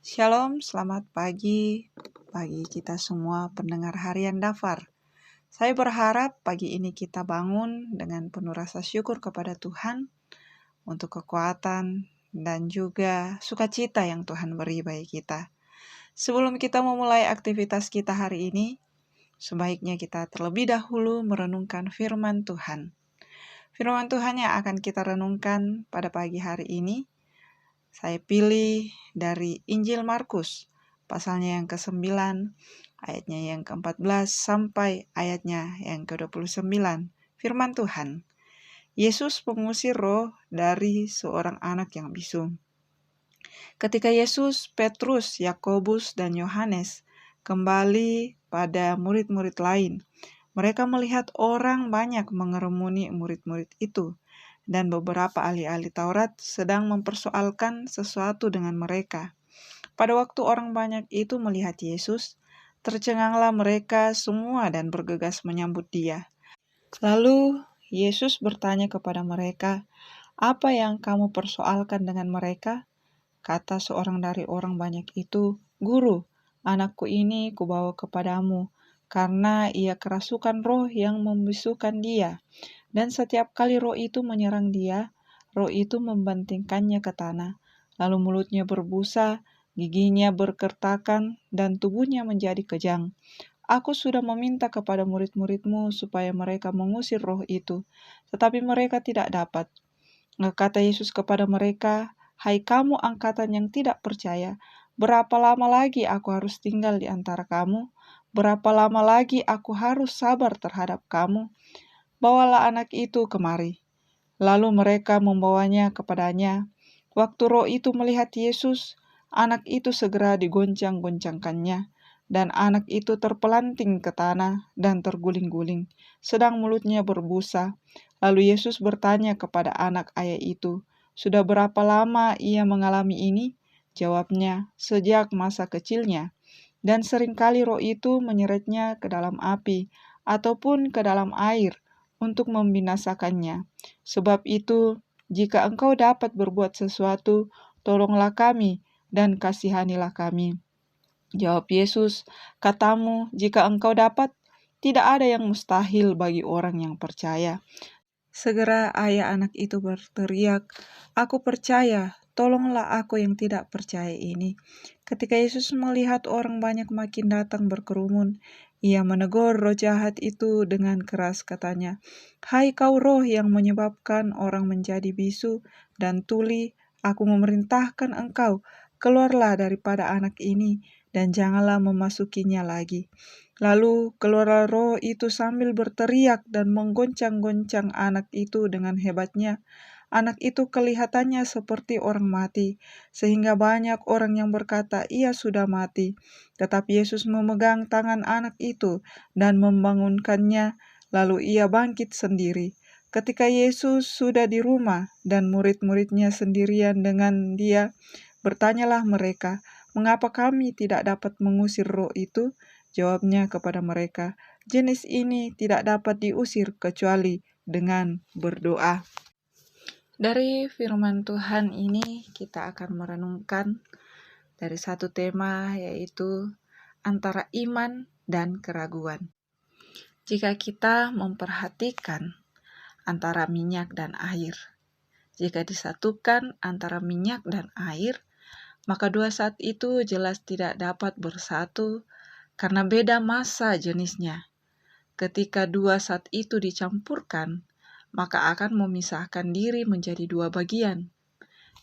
Shalom, selamat pagi bagi kita semua pendengar harian Dafar. Saya berharap pagi ini kita bangun dengan penuh rasa syukur kepada Tuhan untuk kekuatan dan juga sukacita yang Tuhan beri bagi kita. Sebelum kita memulai aktivitas kita hari ini, sebaiknya kita terlebih dahulu merenungkan firman Tuhan. Firman Tuhan yang akan kita renungkan pada pagi hari ini, saya pilih dari Injil Markus, pasalnya yang ke-9, ayatnya yang ke-14 sampai ayatnya yang ke-29. Firman Tuhan, Yesus mengusir roh dari seorang anak yang bisu. Ketika Yesus, Petrus, Yakobus, dan Yohanes kembali pada murid-murid lain, mereka melihat orang banyak mengerumuni murid-murid itu, dan beberapa ahli-ahli Taurat sedang mempersoalkan sesuatu dengan mereka. Pada waktu orang banyak itu melihat Yesus, tercenganglah mereka semua dan bergegas menyambut Dia. Lalu Yesus bertanya kepada mereka, "Apa yang kamu persoalkan dengan mereka?" Kata seorang dari orang banyak itu, "Guru, anakku ini kubawa kepadamu, karena ia kerasukan roh yang membisukan dia. Dan setiap kali roh itu menyerang dia, roh itu membantingkannya ke tanah. Lalu mulutnya berbusa, giginya berkertakan, dan tubuhnya menjadi kejang. Aku sudah meminta kepada murid-muridmu supaya mereka mengusir roh itu, tetapi mereka tidak dapat." Kata Yesus kepada mereka, "Hai kamu angkatan yang tidak percaya, berapa lama lagi aku harus tinggal di antara kamu? Berapa lama lagi aku harus sabar terhadap kamu? Bawalah anak itu kemari." Lalu mereka membawanya kepadanya. Waktu roh itu melihat Yesus, anak itu segera digoncang-goncangkannya, dan anak itu terpelanting ke tanah dan terguling-guling, sedang mulutnya berbusa. Lalu Yesus bertanya kepada anak ayah itu, "Sudah berapa lama ia mengalami ini?" Jawabnya, "Sejak masa kecilnya." Dan seringkali roh itu menyeretnya ke dalam api, ataupun ke dalam air, untuk membinasakannya. Sebab itu, jika engkau dapat berbuat sesuatu, tolonglah kami dan kasihanilah kami. Jawab Yesus, "Katamu, jika engkau dapat, tidak ada yang mustahil bagi orang yang percaya." Segera ayah anak itu berteriak, "Aku percaya, tolonglah aku yang tidak percaya ini." Ketika Yesus melihat orang banyak makin datang berkerumun, ia menegur roh jahat itu dengan keras, katanya, "Hai kau roh yang menyebabkan orang menjadi bisu dan tuli, aku memerintahkan engkau, keluarlah daripada anak ini, dan janganlah memasukinya lagi." Lalu keluarlah roh itu sambil berteriak dan menggoncang-goncang anak itu dengan hebatnya. Anak itu kelihatannya seperti orang mati, sehingga banyak orang yang berkata ia sudah mati. Tetapi Yesus memegang tangan anak itu dan membangunkannya, lalu ia bangkit sendiri. Ketika Yesus sudah di rumah dan murid-muridnya sendirian dengan dia, bertanyalah mereka, "Mengapa kami tidak dapat mengusir roh itu?" Jawabnya kepada mereka, "Jenis ini tidak dapat diusir kecuali dengan berdoa." Dari firman Tuhan ini kita akan merenungkan dari satu tema, yaitu antara iman dan keraguan. Jika kita memperhatikan antara minyak dan air, jika disatukan antara minyak dan air, maka dua zat itu jelas tidak dapat bersatu karena beda massa jenisnya. Ketika dua zat itu dicampurkan, maka akan memisahkan diri menjadi dua bagian.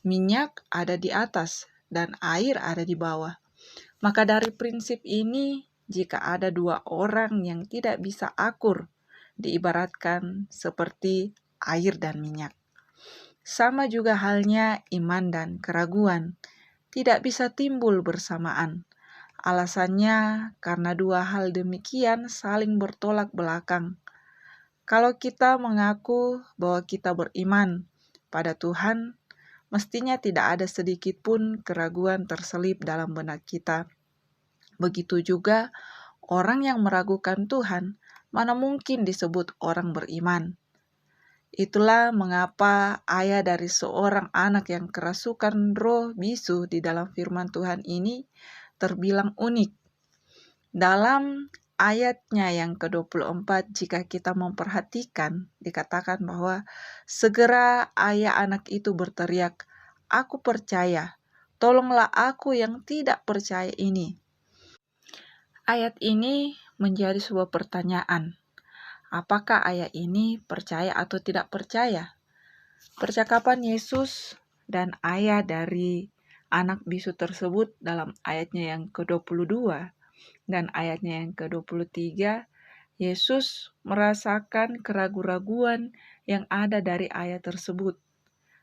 Minyak ada di atas dan air ada di bawah. Maka dari prinsip ini, jika ada dua orang yang tidak bisa akur, diibaratkan seperti air dan minyak. Sama juga halnya iman dan keraguan, tidak bisa timbul bersamaan. Alasannya karena dua hal demikian saling bertolak belakang. Kalau kita mengaku bahwa kita beriman pada Tuhan, mestinya tidak ada sedikit pun keraguan terselip dalam benak kita. Begitu juga orang yang meragukan Tuhan, mana mungkin disebut orang beriman. Itulah mengapa ayah dari seorang anak yang kerasukan roh bisu di dalam firman Tuhan ini terbilang unik. Dalam ayatnya yang ke-24, jika kita memperhatikan, dikatakan bahwa segera ayah anak itu berteriak, "Aku percaya, tolonglah aku yang tidak percaya ini." Ayat ini menjadi sebuah pertanyaan. Apakah ayah ini percaya atau tidak percaya? Percakapan Yesus dan ayah dari anak bisu tersebut dalam ayatnya yang ke-22 dan ayatnya yang ke-23, Yesus merasakan keraguan-raguan yang ada dari ayah tersebut.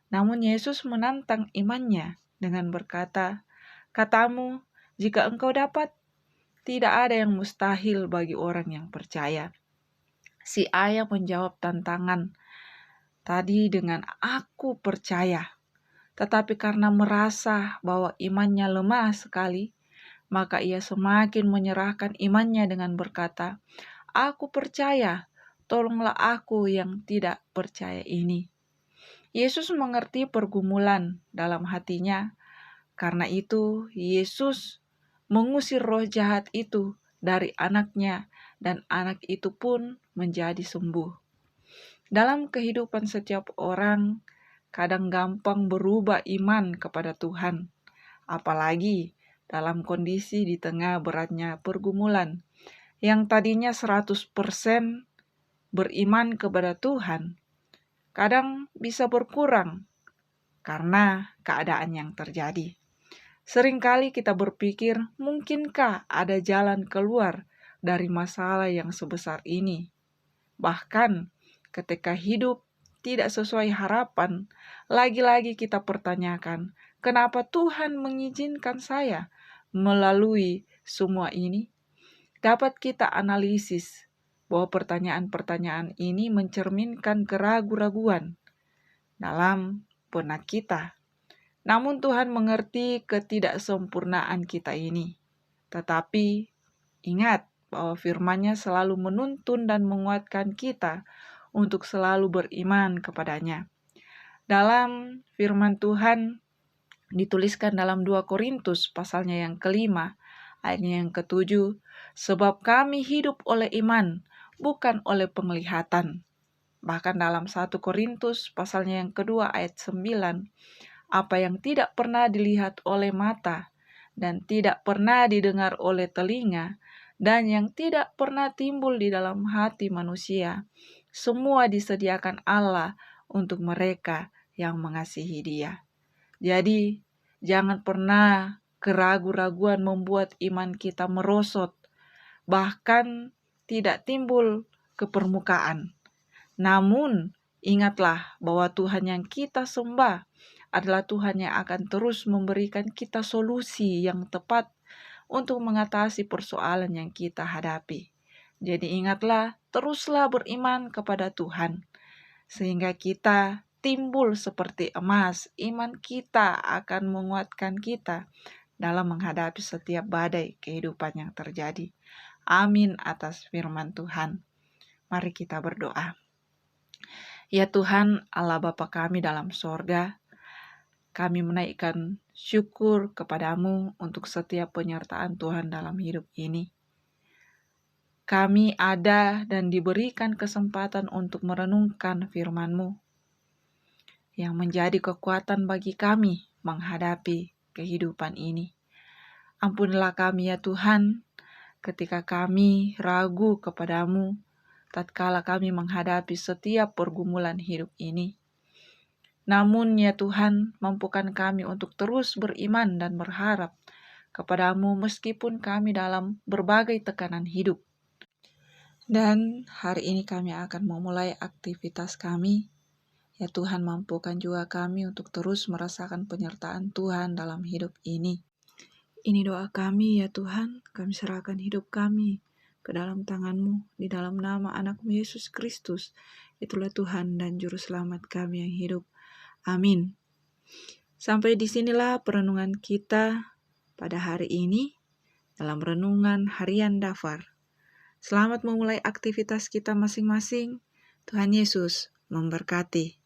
Namun Yesus menantang imannya dengan berkata, "Katamu, jika engkau dapat, tidak ada yang mustahil bagi orang yang percaya." Si ayah menjawab tantangan tadi dengan "aku percaya." Tetapi karena merasa bahwa imannya lemah sekali, maka ia semakin menyerahkan imannya dengan berkata, "Aku percaya, tolonglah aku yang tidak percaya ini." Yesus mengerti pergumulan dalam hatinya. Karena itu, Yesus mengusir roh jahat itu dari anaknya, dan anak itu pun menjadi sembuh. Dalam kehidupan setiap orang, kadang gampang berubah iman kepada Tuhan, apalagi dalam kondisi di tengah beratnya pergumulan. Yang tadinya 100% beriman kepada Tuhan, kadang bisa berkurang karena keadaan yang terjadi. Seringkali kita berpikir, mungkinkah ada jalan keluar dari masalah yang sebesar ini? Bahkan ketika hidup tidak sesuai harapan, lagi-lagi kita pertanyakan, kenapa Tuhan mengizinkan saya melalui semua ini? Dapat kita analisis bahwa pertanyaan-pertanyaan ini mencerminkan keraguan-raguan dalam benak kita. Namun Tuhan mengerti ketidaksempurnaan kita ini. Tetapi ingat bahwa firman-Nya selalu menuntun dan menguatkan kita untuk selalu beriman kepadanya. Dalam firman Tuhan dituliskan dalam 2 Korintus pasalnya yang ke-5, ayatnya yang ke-7, "Sebab kami hidup oleh iman, bukan oleh penglihatan." Bahkan dalam 1 Korintus pasalnya yang kedua ayat 9, "Apa yang tidak pernah dilihat oleh mata, dan tidak pernah didengar oleh telinga, dan yang tidak pernah timbul di dalam hati manusia, semua disediakan Allah untuk mereka yang mengasihi Dia." Jadi, jangan pernah keraguan-raguan membuat iman kita merosot, bahkan tidak timbul ke permukaan. Namun, ingatlah bahwa Tuhan yang kita sembah adalah Tuhan yang akan terus memberikan kita solusi yang tepat untuk mengatasi persoalan yang kita hadapi. Jadi ingatlah, teruslah beriman kepada Tuhan, sehingga kita timbul seperti emas. Iman kita akan menguatkan kita dalam menghadapi setiap badai kehidupan yang terjadi. Amin atas firman Tuhan. Mari kita berdoa. Ya Tuhan, Allah Bapa kami dalam sorga, kami menaikkan syukur kepadamu untuk setiap penyertaan Tuhan dalam hidup ini. Kami ada dan diberikan kesempatan untuk merenungkan firman-Mu yang menjadi kekuatan bagi kami menghadapi kehidupan ini. Ampunilah kami ya Tuhan, ketika kami ragu kepadamu, tatkala kami menghadapi setiap pergumulan hidup ini. Namun ya Tuhan, mampukan kami untuk terus beriman dan berharap kepadamu meskipun kami dalam berbagai tekanan hidup. Dan hari ini kami akan memulai aktivitas kami. Ya Tuhan, mampukan juga kami untuk terus merasakan penyertaan Tuhan dalam hidup ini. Ini doa kami ya Tuhan, kami serahkan hidup kami ke dalam tangan-Mu, di dalam nama anak-Mu Yesus Kristus. Itulah Tuhan dan Juru Selamat kami yang hidup. Amin. Sampai disinilah perenungan kita pada hari ini dalam renungan harian Dafar. Selamat memulai aktivitas kita masing-masing. Tuhan Yesus memberkati.